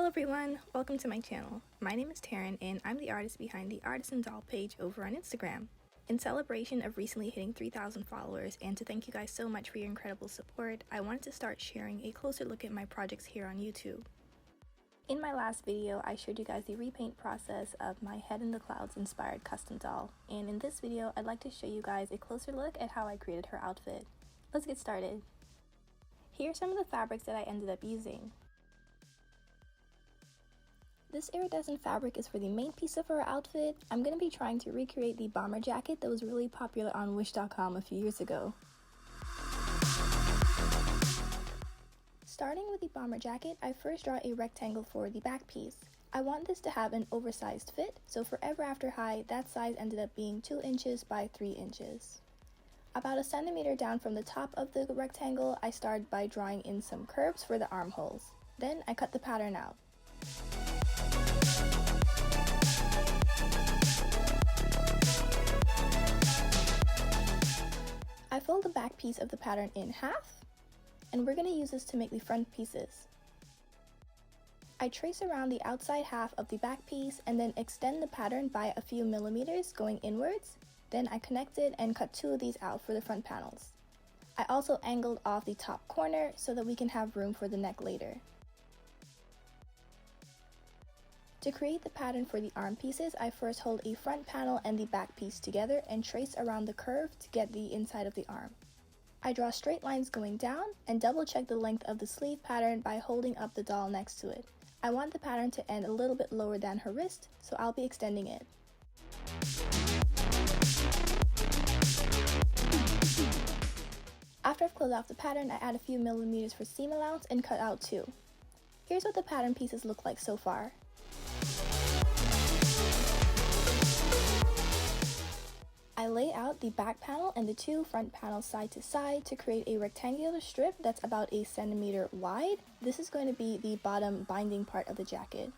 Hello everyone, welcome to my channel. My name is Taryn and I'm the artist behind the Artisan Doll page over on Instagram. In celebration of recently hitting 3,000 followers and to thank you guys so much for your incredible support, I wanted to start sharing a closer look at my projects here on YouTube. In my last video, I showed you guys the repaint process of my Head in the Clouds inspired custom doll, and in this video, I'd like to show you guys a closer look at how I created her outfit. Let's get started. Here are some of the fabrics that I ended up using. This iridescent fabric is for the main piece of her outfit. I'm going to be trying to recreate the bomber jacket that was really popular on Wish.com a few years ago. Starting with the bomber jacket, I first draw a rectangle for the back piece. I want this to have an oversized fit, so for Ever After High, that size ended up being 2 inches by 3 inches. About a centimeter down from the top of the rectangle, I started by drawing in some curves for the armholes. Then I cut the pattern out. I fold the back piece of the pattern in half, and we're going to use this to make the front pieces. I trace around the outside half of the back piece and then extend the pattern by a few millimeters going inwards. Then I connect it and cut 2 of these out for the front panels. I also angled off the top corner so that we can have room for the neck later. To create the pattern for the arm pieces, I first hold a front panel and the back piece together and trace around the curve to get the inside of the arm. I draw straight lines going down and double check the length of the sleeve pattern by holding up the doll next to it. I want the pattern to end a little bit lower than her wrist, so I'll be extending it. After I've closed off the pattern, I add a few millimeters for seam allowance and cut out 2. Here's what the pattern pieces look like so far. I lay out the back panel and the 2 front panels side to side to create a rectangular strip that's about a centimeter wide. This is going to be the bottom binding part of the jacket.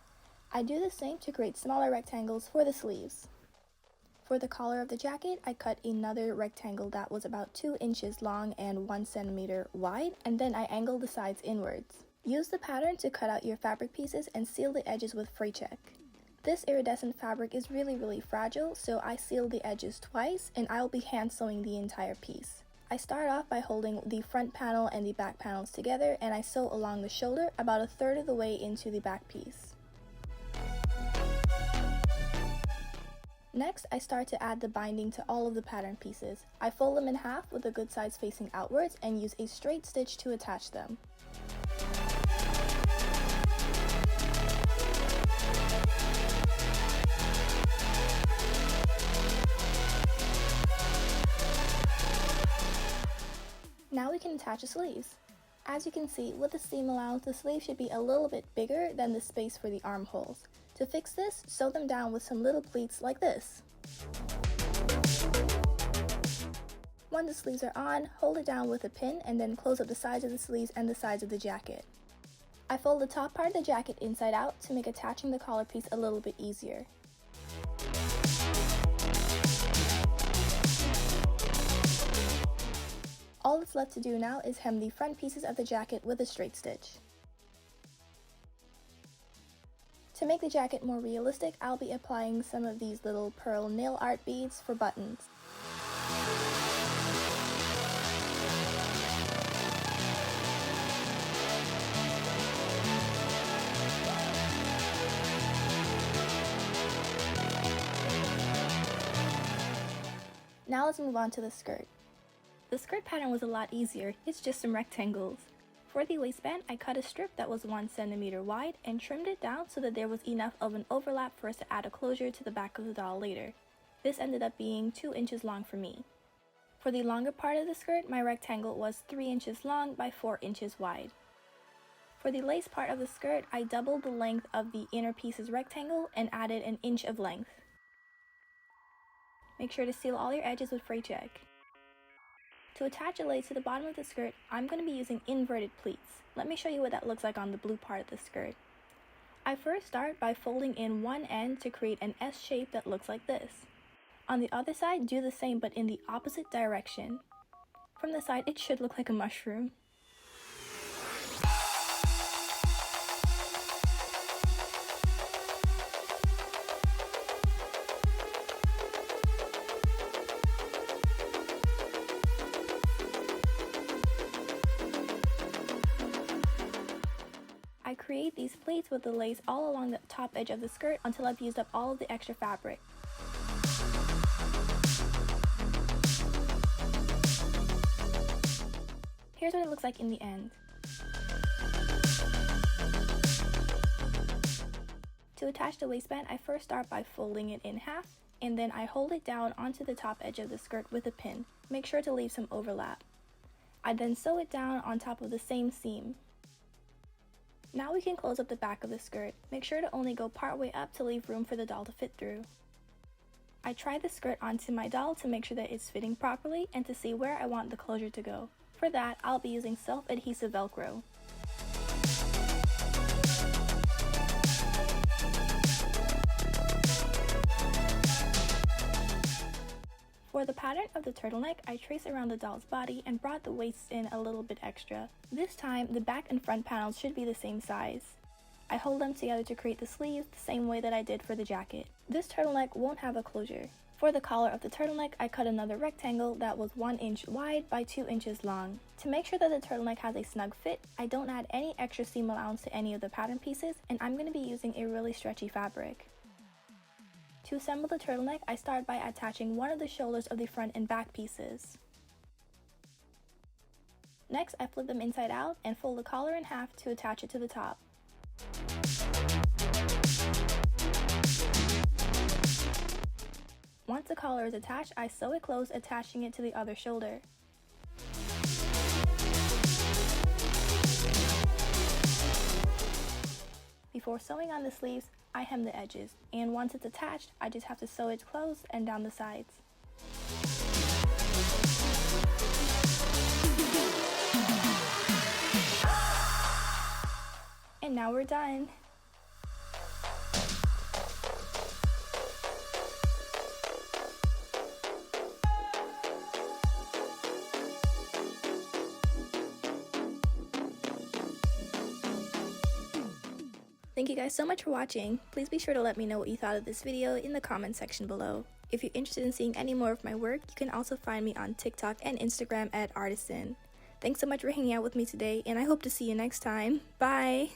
I do the same to create smaller rectangles for the sleeves. For the collar of the jacket, I cut another rectangle that was about 2 inches long and 1 centimeter wide, and then I angle the sides inwards. Use the pattern to cut out your fabric pieces and seal the edges with fray check. This iridescent fabric is really fragile, so I seal the edges twice and I'll be hand sewing the entire piece. I start off by holding the front panel and the back panels together and I sew along the shoulder about a third of the way into the back piece. Next, I start to add the binding to all of the pattern pieces. I fold them in half with the good sides facing outwards and use a straight stitch to attach them. Now we can attach the sleeves. As you can see, with the seam allowance, the sleeve should be a little bit bigger than the space for the armholes. To fix this, sew them down with some little pleats like this. When the sleeves are on, hold it down with a pin and then close up the sides of the sleeves and the sides of the jacket. I fold the top part of the jacket inside out to make attaching the collar piece a little bit easier. All that's left to do now is hem the front pieces of the jacket with a straight stitch. To make the jacket more realistic, I'll be applying some of these little pearl nail art beads for buttons. Now let's move on to the skirt. The skirt pattern was a lot easier, it's just some rectangles. For the waistband, I cut a strip that was 1 centimeter wide and trimmed it down so that there was enough of an overlap for us to add a closure to the back of the doll later. This ended up being 2 inches long for me. For the longer part of the skirt, my rectangle was 3 inches long by 4 inches wide. For the lace part of the skirt, I doubled the length of the inner piece's rectangle and added an inch of length. Make sure to seal all your edges with fray check. To attach a lace to the bottom of the skirt, I'm going to be using inverted pleats. Let me show you what that looks like on the blue part of the skirt. I first start by folding in one end to create an S shape that looks like this. On the other side, do the same but in the opposite direction. From the side, it should look like a mushroom. create these pleats with the lace all along the top edge of the skirt until I've used up all of the extra fabric. Here's what it looks like in the end. To attach the waistband, I first start by folding it in half, and then I hold it down onto the top edge of the skirt with a pin. Make sure to leave some overlap. I then sew it down on top of the same seam. Now we can close up the back of the skirt. Make sure to only go part way up to leave room for the doll to fit through. I try the skirt onto my doll to make sure that it's fitting properly and to see where I want the closure to go. For that, I'll be using self-adhesive Velcro. For the pattern of the turtleneck, I traced around the doll's body and brought the waist in a little bit extra. This time, the back and front panels should be the same size. I hold them together to create the sleeves the same way that I did for the jacket. This turtleneck won't have a closure. For the collar of the turtleneck, I cut another rectangle that was 1 inch wide by 2 inches long. To make sure that the turtleneck has a snug fit, I don't add any extra seam allowance to any of the pattern pieces, and I'm going to be using a really stretchy fabric. To assemble the turtleneck, I start by attaching one of the shoulders of the front and back pieces. Next, I flip them inside out and fold the collar in half to attach it to the top. Once the collar is attached, I sew it closed, attaching it to the other shoulder. Before sewing on the sleeves, I hem the edges, and once it's attached, I just have to sew it closed and down the sides. And now we're done! Thank you guys so much for watching. Please be sure to let me know what you thought of this video in the comment section below. If you're interested in seeing any more of my work, you can also find me on TikTok and Instagram at Artisan. Thanks so much for hanging out with me today, and I hope to see you next time. Bye!